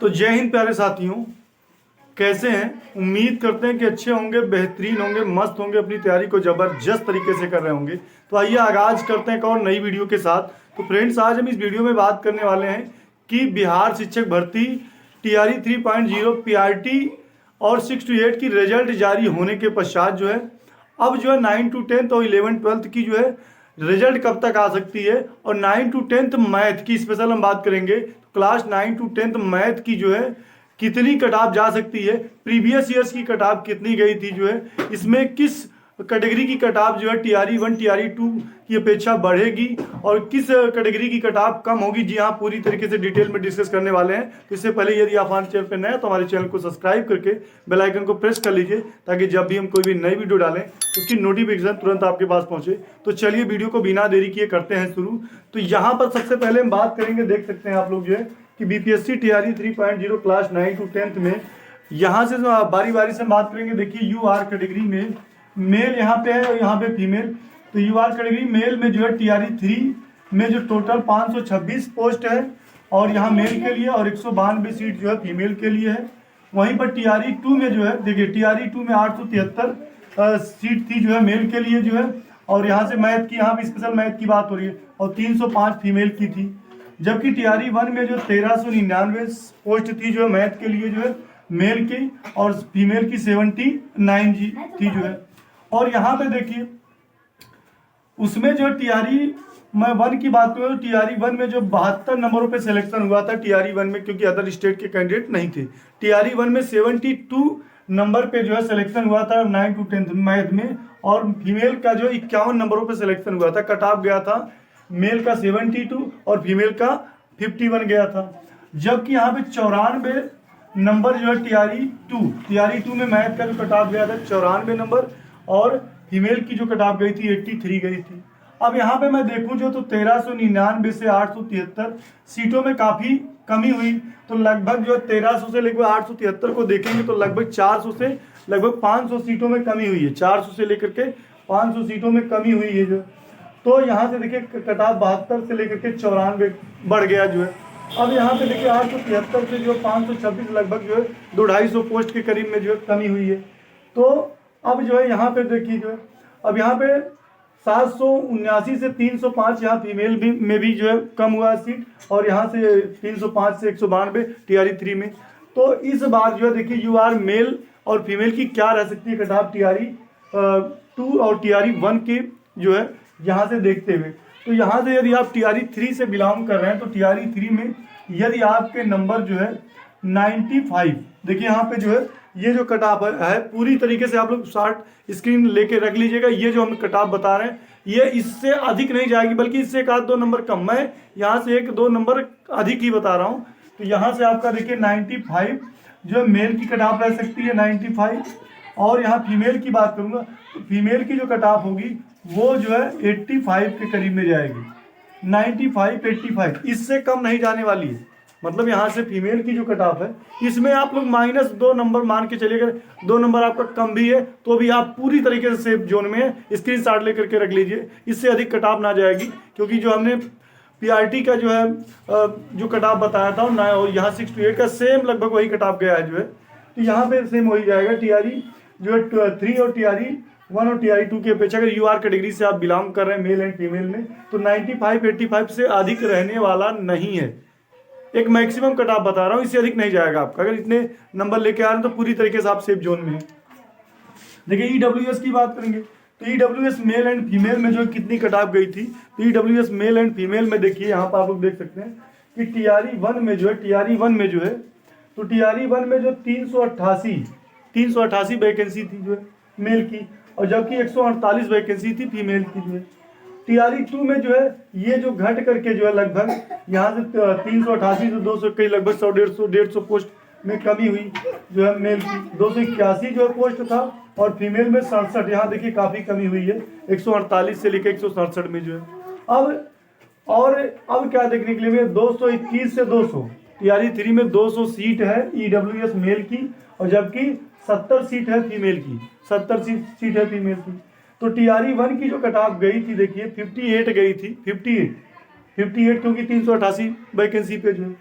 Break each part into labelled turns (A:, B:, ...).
A: तो जय हिंद प्यारे साथियों, कैसे हैं? उम्मीद करते हैं कि अच्छे होंगे, बेहतरीन होंगे, मस्त होंगे, अपनी तैयारी को ज़बरदस्त तरीके से कर रहे होंगे। तो आइए आगाज़ करते हैं एक और नई वीडियो के साथ। तो फ्रेंड्स, आज हम इस वीडियो में बात करने वाले हैं कि बिहार शिक्षक भर्ती TRE 3.0 PRT और 6 to 8 की रिजल्ट जारी होने के पश्चात जो है अब जो है 9 to 10 और 11 12 की जो है रिजल्ट कब तक आ सकती है, और 9 to 10 मैथ की स्पेशल हम बात करेंगे। क्लास 9 to 10 मैथ की जो है कितनी कट ऑफ जा सकती है, प्रीवियस ईयर्स की कट ऑफ कितनी गई थी, जो है इसमें किस कैटेगरी की कट ऑफ जो है TRE 1 TRE 2 की अपेक्षा बढ़ेगी और किस कैटेगरी की कट ऑफ कम होगी। जी हाँ, पूरी तरीके से डिटेल में डिस्कस करने वाले हैं। तो इससे पहले यदि आप हमारे चैनल पर नए हैं तो हमारे चैनल को सब्सक्राइब करके बेल आइकन को प्रेस कर लीजिए, ताकि जब भी हम कोई भी नई वीडियो डालें उसकी नोटिफिकेशन तुरंत आपके पास पहुंचे। तो चलिए वीडियो को बिना देरी किए करते हैं शुरू। तो यहाँ पर सबसे पहले हम बात करेंगे, देख सकते हैं आप लोग जो है कि BPSC TRE 3.0 क्लास 9 to 10 में यहाँ से बारी बारी से बात करेंगे। देखिए UR कैटेगरी में मेल यहाँ पे है और यहाँ पे फीमेल। तो UR कैटेगरी मेल में जो है TRE 3 में जो टोटल 526 पोस्ट है और यहाँ मेल के लिए, और 192 सीट जो है फीमेल के लिए है। वहीं पर TRE 2 में जो है, देखिए TRE 2 में 873 सीट थी जो है मेल के लिए जो है, और यहाँ से मैथ की, यहाँ पे स्पेशल मैथ की बात हो रही है, और 305 फीमेल की थी। जबकि TRE 1 में जो 1399 पोस्ट थी जो है मैथ के लिए जो है मेल की, और फीमेल की 79 थी जो है। और यहाँ पे देखिए उसमें जो TRE मैं 1 की बात करूँ, TRE 1 में जो 72 नंबरों पे सिलेक्शन हुआ था TRE 1 में, क्योंकि अदर स्टेट के कैंडिडेट नहीं थे। TRE 1 में 72 नंबर पे जो है सिलेक्शन हुआ था 9 to 10 मैथ में, और फीमेल का जो 51 नंबरों पे सिलेक्शन हुआ था। कट ऑफ गया था मेल का 72 और फीमेल का 51 गया था। जबकि यहाँ पे 94 नंबर जो है TRE 2 में मैथ का जो कट ऑफ गया था 94 नंबर, और फीमेल की जो कट ऑफ गई थी 83 गई थी। अब यहाँ पे मैं देखूं जो, तो 1399 से 873 सीटों में काफी कमी हुई। तो लगभग जो 1300 से लेकर 873 को देखेंगे तो लगभग 400 से लगभग 500 सीटों में कमी हुई है। 400 से लेकर के 500 सीटों में कमी हुई है जो। तो यहाँ से देखिए कट ऑफ 72 से लेकर के 94 बढ़ गया जो है। अब यहाँ पे देखिए 873 से जो 526 लगभग जो है 250 पोस्ट के करीब में जो है कमी हुई है। तो अब जो है यहाँ पे देखिए जो है, अब यहाँ पे 779 से 305 यहाँ फीमेल में भी जो है कम हुआ सीट, और यहाँ से 305 से 192 TRE 3 में। तो इस बार जो है देखिए UR मेल और फीमेल की क्या रह सकती है कट ऑफ TRE 2 और TRE 1 की जो है यहाँ से देखते हुए। तो यहाँ से यदि आप TRE 3 से बिलोंग कर रहे हैं तो TRE 3 में यदि आपके नंबर जो है 95, देखिए यहाँ पे जो है ये जो कट ऑफ है पूरी तरीके से आप लोग शॉर्ट स्क्रीन लेके रख लीजिएगा। ये जो हम कट ऑफ बता रहे हैं ये इससे अधिक नहीं जाएगी, बल्कि इससे एक आध दो नंबर कम, मैं यहाँ से 1-2 नंबर अधिक ही बता रहा हूँ। तो यहाँ से आपका देखिए 95 जो है मेल की कट ऑफ रह सकती है 95, और यहाँ फीमेल की बात करूँगा तो फीमेल की जो कट ऑफ होगी वो जो है 85 के करीब में जाएगी। 95 85 इससे कम नहीं जाने वाली है। मतलब यहाँ से फीमेल की जो कट ऑफ है इसमें आप लोग -2 नंबर मान के चलिए, अगर 2 नंबर आपका कम भी है तो भी आप पूरी तरीके से सेफ जोन में है। स्क्रीनशॉट लेकर के रख लीजिए, इससे अधिक कट ऑफ ना जाएगी, क्योंकि जो हमने PRT का जो है जो कट ऑफ बताया था ना, यहाँ 6 to 8 का सेम लगभग वही कट ऑफ गया है जो है। तो यहाँ पे सेम वही जाएगा TRE जो है 3 और TRE 1 और TRE 2 की अपेक्षा। अगर UR कैटेगरी से आप बिलोंग कर रहे हैं मेल एंड फीमेल में, तो 95 85 से अधिक रहने वाला नहीं है। एक मैक्सिमम कट ऑफ बता रहा हूँ, इससे अधिक नहीं जाएगा आपका। अगर इतने नंबर लेके आ रहे हैं तो पूरी तरीके से आप सेफ जोन में हैं। देखिए EWS की बात करेंगे तो EWS मेल एंड फीमेल में जो कितनी कट ऑफ गई थी, तो EWS मेल एंड फीमेल में देखिए यहाँ पर आप लोग देख सकते हैं कि TRE 1 में जो है तो TRE 1 में जो 388 वैकेंसी थी जो है मेल की, और जबकि 148 वैकेंसी थी फीमेल की जो है। TRE 2 में जो है ये जो घट करके जो है लगभग यहाँ से 388 से 200 कई लगभग 100 पोस्ट में कमी हुई जो है मेल की। 281 जो है पोस्ट था, और फीमेल में 67, यहाँ देखिए काफ़ी कमी हुई है 148 से लेकर 167 में जो है। अब क्या देखने के लिए 221 से 200 TRE 3 में 200 सीट है EWS मेल की, और जबकि 70 सीट है फीमेल की, 70 सीट है फीमेल की। तो TRE 1 की जो कट ऑफ गई थी देखिए 58 गई थी, 58 क्योंकि 388 वैकेंसी पे जो है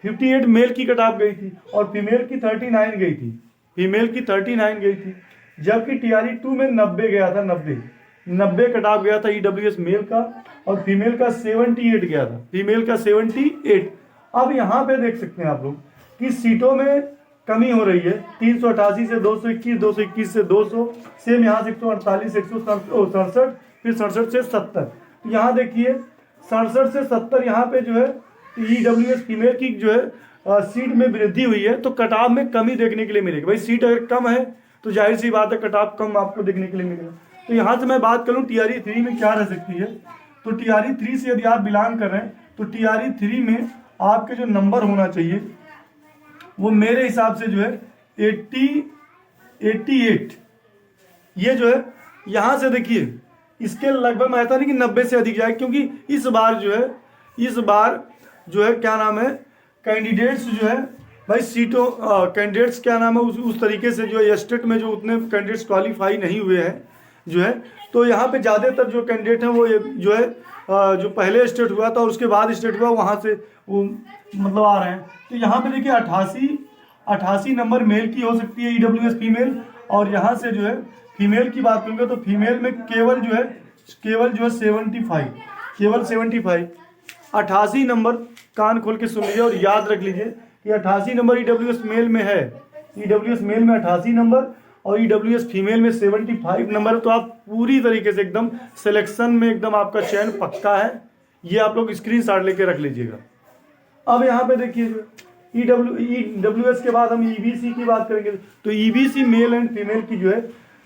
A: 58 मेल की कट ऑफ गई थी और फीमेल की 39 गई थी, फीमेल की 39 गई थी। जबकि TRE2 में 90 गया था, 90 कट ऑफ गया था EWS मेल का और फीमेल का 78 गया था, फीमेल का 78। अब यहाँ पे देख सकते हैं आप लोग कि सीटों में कमी हो रही है, 388 से 221, 221 से 200, सेम यहाँ से 148, 167, फिर 67 से 70। यहाँ देखिए 67 से 70 यहाँ पे जो है EWS फीमेल की जो है सीट में वृद्धि हुई है, तो कटाव में कमी देखने के लिए मिलेगी। भाई सीट अगर कम है तो जाहिर सी बात है कटाव कम आपको देखने के लिए मिलेगा। तो यहाँ से मैं बात करूँ TRE3 में क्या रह सकती है, तो TRE3 से यदि आप बिलोंग कर रहे हैं तो TRE3 में आपके जो नंबर होना चाहिए वो मेरे हिसाब से जो है 88। ये जो है यहाँ से देखिए इसके लगभग मैं कहता नहीं कि 90 से अधिक जाए, क्योंकि इस बार जो है क्या नाम है कैंडिडेट्स जो है भाई सीटों कैंडिडेट्स क्या नाम है उस तरीके से जो है स्टेट में जो उतने कैंडिडेट्स क्वालिफाई नहीं हुए हैं जो है, तो यहाँ पे ज़्यादातर जो कैंडिडेट हैं वो जो है जो पहले स्टेट हुआ था और उसके बाद स्टेट हुआ वहाँ से वो मतलब आ रहे हैं। तो यहाँ पे देखिए 88 नंबर मेल की हो सकती है EWS फीमेल, और यहाँ से जो है फीमेल की बात करूँगा तो फीमेल में केवल जो है 75, केवल 75। 88 नंबर कान खोल के सुन लीजिए और याद रख लीजिए कि 88 नंबर EWS मेल में है, EWS मेल में 88 नंबर और EWS फीमेल में 75 नंबर। तो आप पूरी तरीके से एकदम सिलेक्शन में एकदम आपका चयन पक्का है, ये आप लोग स्क्रीनशॉट लेके रख लीजिएगा। अब यहाँ पे देखिए जो EWS के बाद हम EBC की बात करेंगे, तो EBC मेल एंड फीमेल की जो है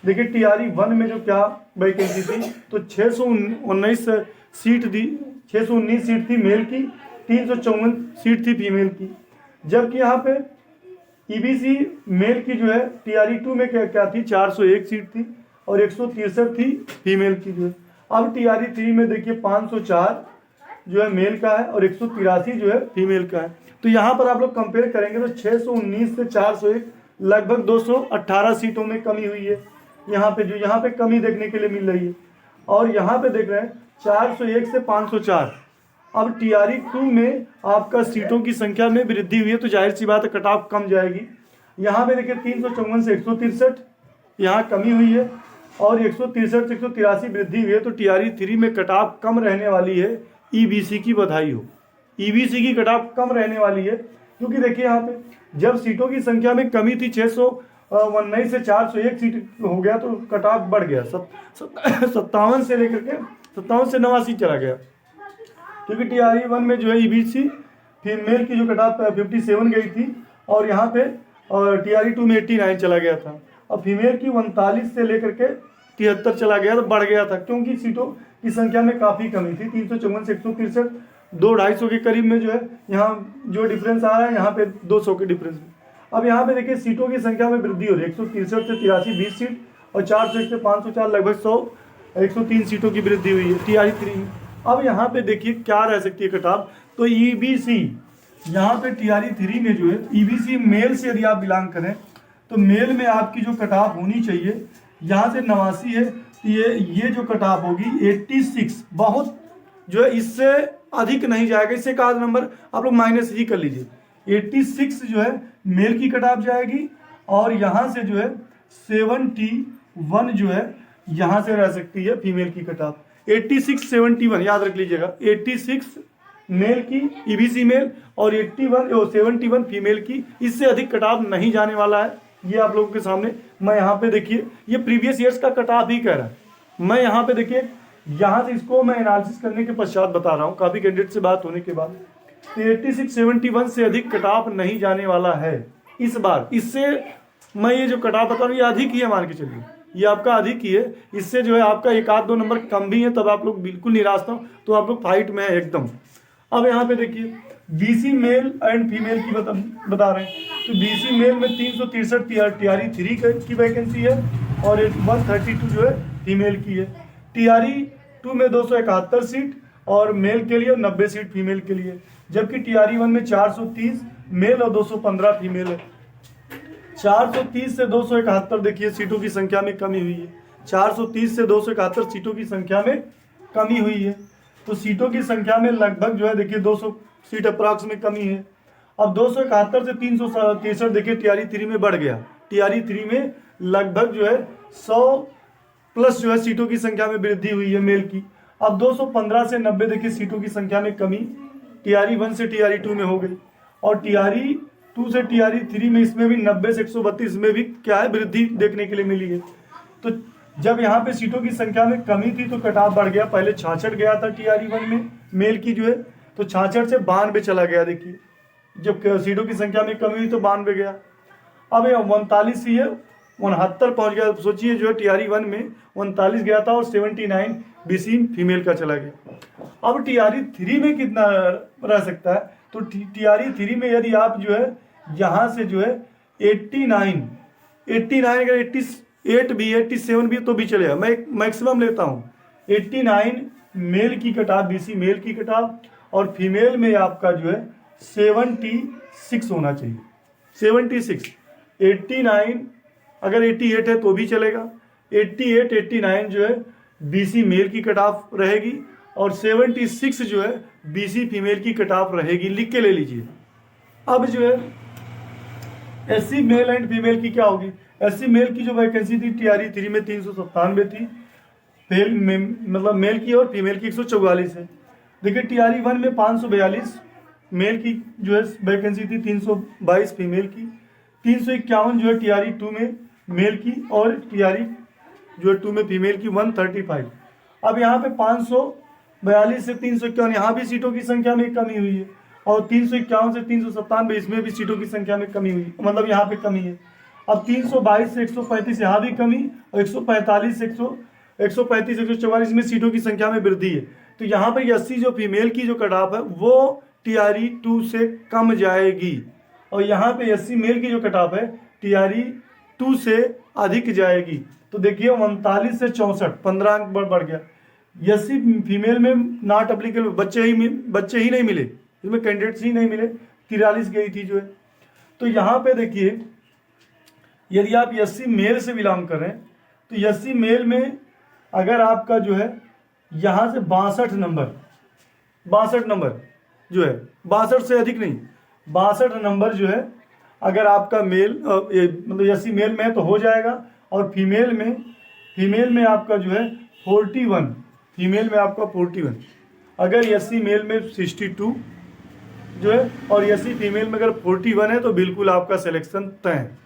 A: देखिए TRE1 में जो क्या वैकेंसी थी तो 619 सीट दी, 619 सीट थी मेल की, 354 सीट थी फीमेल की। जबकि यहाँ पे EBC मेल की जो है TRE2 में क्या थी 401 सीट थी और 163 थी फीमेल की जो है। अब TRE3 में देखिए 504 जो है मेल का है और 183 जो है फीमेल का है। तो यहाँ पर आप लोग कंपेयर करेंगे तो 619 से 401 लगभग 218 सीटों में कमी हुई है यहाँ पे कमी देखने के लिए मिल रही है। और यहाँ पे देख रहे हैं 401 से 504। अब TRE2 में आपका सीटों की संख्या में वृद्धि हुई है तो जाहिर सी बात है कट ऑफ कम जाएगी। यहाँ पे देखिए 354 से 163 यहाँ कमी हुई है और 163 से 183 वृद्धि हुई है, तो TRE3 में कट ऑफ कम रहने वाली है। EBC की बधाई हो, EBC की कट ऑफ कम रहने वाली है, क्योंकि देखिए यहाँ पे जब सीटों की संख्या में कमी थी 619 से 401 सीट हो गया तो कट ऑफ बढ़ गया 57 से लेकर के 57 से 89 चला गया, क्योंकि TRE1 में जो है EBC फीमेल की जो कट ऑफ 57 गई थी और यहाँ पे TRE2 में 89 चला गया था। अब फीमेल की 39 से लेकर के 73 चला गया तो बढ़ गया था, क्योंकि सीटों की संख्या में काफ़ी कमी थी। 354 से 163 200-250 के करीब में जो है यहाँ जो डिफरेंस आ रहा है यहाँ पे 200 के डिफरेंस में। अब यहाँ पे देखिए सीटों की संख्या में वृद्धि हो रही है, 163 से 83 20 सीट और 401 से 504 लगभग 103 सीटों की वृद्धि हुई है TRE3 में। अब यहाँ पे देखिए क्या रह सकती है कट ऑफ, तो EBC यहाँ पे TRE3 में जो है EBC मेल से यदि आप बिलोंग करें तो मेल में आपकी जो कट ऑफ होनी चाहिए यहाँ से 89 है, तो ये जो कट ऑफ होगी 86, बहुत जो है इससे अधिक नहीं जाएगा, इससे एक आध नंबर आप लोग माइनस ही कर लीजिए। 86 जो है मेल की कट ऑफ जाएगी और यहाँ से जो है 71 जो है यहाँ से रह सकती है फीमेल की कट ऑफ। 86 71 याद रख लीजिएगा, 86 मेल की EBC मेल और 71 फीमेल की, इससे अधिक कट ऑफ नहीं जाने वाला है। ये आप लोगों के सामने मैं यहाँ पे देखिए ये प्रीवियस ईयर्स का कट ऑफ ही कह रहा है, मैं यहाँ पे देखिए यहाँ से इसको मैं एनालिसिस करने के पश्चात बता रहा हूँ काफ़ी कैंडिडेट से बात होने के बाद। तो 86 71 से अधिक कट ऑफ नहीं जाने वाला है इस बार। इससे मैं ये जो कट ऑफ बता रहा हूँ ये अधिक ही है, मान के चलिए ये आपका अधिक ही है, इससे जो है आपका एक आध 2 नंबर कम भी है, तब आप लोग बिल्कुल निराश ना हो, तो आप लोग फाइट में है एकदम। अब यहाँ पे देखिए BC मेल एंड फीमेल की बता रहे हैं, तो BC मेल में 363 TRE3 की वैकेंसी है और 132 जो है फीमेल की है। TRE2 में 271 सीट और मेल के लिए 90 सीट फीमेल के लिए, जबकि TRE1 में 430 मेल और 215 फीमेल है। 430 से 271 देखिए सीटों की संख्या में कमी हुई है, 430 से 271 सीटों की संख्या में कमी हुई है, तो सीटों की संख्या में लगभग जो है देखिए 200 सीट अप्रॉक्स में कमी है। अब 271 से 363 देखिए टीआरई 3 में बढ़ गया। टीआरई 3 में लगभग जो है 100 प्लस जो है सीटों की संख्या में वृद्धि हुई है मेल की। अब 215 से 90 देखिए सीटों की संख्या में कमी टीआरई 1 से टीआरई 2 में हो गई, और टीआरई 2 से टीआरई 3 में इसमें भी 90 से 132 में भी क्या है वृद्धि देखने के लिए मिली है। तो जब यहाँ पे सीटों की संख्या में कमी थी तो कटाव बढ़ गया। पहले 66 गया था टीआरई 1 में मेल की जो है, तो 66 से 92 चला गया। देखिए जब सीटों की संख्या में कमी हुई तो 92 गया। अब ये 39 ही है 69 पहुंच गया। सोचिए जो है टीआरई 1 में 39 गया था और 79 बीसी फीमेल का चला गया। अब टीआरई 3 में कितना रह सकता है, तो टीआरई 3 में यदि आप जो है यहाँ से जो है 89 अगर 88 भी 87 भी तो भी चलेगा। मैं मैक्सिमम लेता हूँ 89 मेल की कटाव, बीसी मेल की कटाव, और फीमेल में आपका जो है 76 होना चाहिए। 76 89 अगर 88 है तो भी चलेगा। 88 89 जो है बीसी मेल की कटाव रहेगी, और 76 जो है बीसी फीमेल की कटाव रहेगी। लिख के ले लीजिए। अब जो है एससी मेल एंड फीमेल की क्या होगी। एससी मेल की जो वैकेंसी थी टीआरई 3 में 397 थी मतलब मेल की, और फीमेल की 144 है। देखिए टीआरई 1 में 542 मेल की जो है वैकेंसी थी, 322 फीमेल की, 351 जो है टीआरई 2 में मेल की, और टीआरई जो है 2 में फीमेल की 135। अब यहाँ पे 542 से 351 यहाँ भी सीटों की संख्या में कमी हुई है, और 351 से 397 इसमें भी सीटों की संख्या में कमी हुई, मतलब यहाँ पे कमी है। अब 322 से 135 यहाँ भी कमी, और 145 से 135 144 में सीटों की संख्या में वृद्धि है। तो यहाँ पर 80 जो फीमेल की जो कटाव है वो टीआरई 2 से कम जाएगी, और यहाँ पे 80 मेल की जो कटाव है टीआरई 2 से अधिक जाएगी। तो देखिए 39 से 64 15 अंक बढ़ गया। 80 फीमेल में नॉट एप्लीकेबल, बच्चे ही नहीं मिले, इसमें कैंडिडेट्स ही नहीं मिले, 43 गई थी जो है। तो यहाँ पे देखिए यदि आप 80 मेल से बिलोंग कर रहे हैं तो 80 मेल में अगर आपका जो है यहाँ से 62 नंबर जो है, 62 से अधिक नहीं, 62 नंबर जो है अगर आपका मेल मतलब 80 मेल में है तो हो जाएगा। और फीमेल में आपका जो है 41, फीमेल में आपका 41, अगर 80 मेल में 62 जो है और 80 फीमेल में अगर 41 है तो बिल्कुल आपका सिलेक्शन तय है।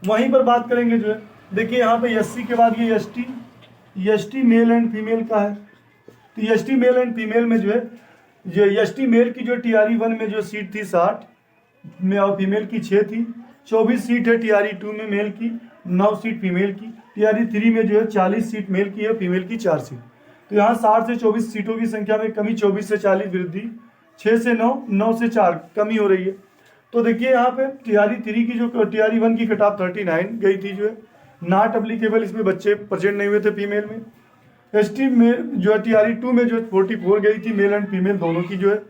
A: वहीं पर बात करेंगे जो है, देखिए यहाँ पे 80 के बाद ये एसटी मेल एंड फीमेल का है। तो एसटी मेल एंड फीमेल में जो है, जो एसटी मेल की जो टीआरई 1 में जो सीट थी 60 में, और फीमेल की 6 थी, 24 सीट है टीआरई 2 में मेल की, 9 सीट फीमेल की। टीआरई 3 में जो है 40 सीट मेल की है, फीमेल की 4 सीट। तो यहाँ 60 से 24 सीटों की संख्या में कमी, 24 से 40 वृद्धि, 6 से 9, 9 से 4 कमी हो रही है। तो देखिए यहाँ पे टीआरई 3 की जो टीआरई 1 की कटाव 39 गई थी जो है, नॉट एप्लीकेबल, इसमें बच्चे प्रेजेंट नहीं हुए थे फीमेल में। एसटी में जो है टीआरई 2 में जो है 44 गई थी, मेल एंड फीमेल दोनों की जो है।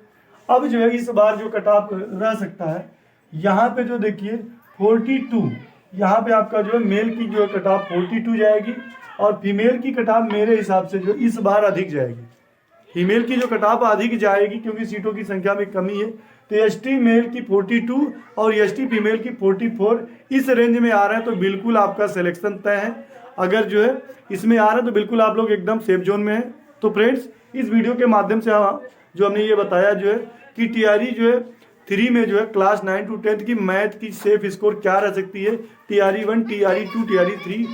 A: अब जो है इस बार जो कटाव रह सकता है यहाँ पे जो देखिए 42, यहाँ पे आपका जो है मेल की जो है कटाव 42 जाएगी, और फीमेल की कटाव मेरे हिसाब से जो इस बार अधिक जाएगी। फीमेल की जो कटाव अधिक जाएगी क्योंकि सीटों की संख्या में कमी है। तो एसटी मेल की 42 और एसटी फीमेल की 44 इस रेंज में आ रहे हैं तो बिल्कुल आपका सिलेक्शन तय है। अगर जो है इसमें आ रहा है तो बिल्कुल आप लोग एकदम सेफ जोन में हैं। तो फ्रेंड्स इस वीडियो के माध्यम से जो हमने ये बताया जो है कि टीआरई जो है 3 में जो है क्लास 9 to 10 की मैथ की सेफ स्कोर क्या रह सकती है, टीआरई 1, टीआरई 2, टीआरई 3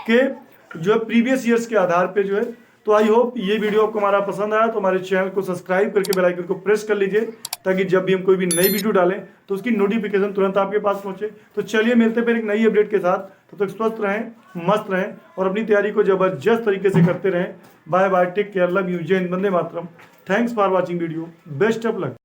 A: के जो है प्रीवियस ईयर्स के आधार पे जो है। तो आई होप ये वीडियो आपको हमारा पसंद आया, तो हमारे चैनल को सब्सक्राइब करके बेल आइकन को प्रेस कर लीजिए, ताकि जब भी हम कोई भी नई वीडियो डालें तो उसकी नोटिफिकेशन तुरंत आपके पास पहुंचे। तो चलिए मिलते हैं एक नई अपडेट के साथ, तब तक स्वस्थ रहें, मस्त रहें और अपनी तैयारी को जबरदस्त तरीके से करते रहें। Bye bye, take care, love you, जय हिंद, वंदे मातरम। Thanks for watching video, best of luck.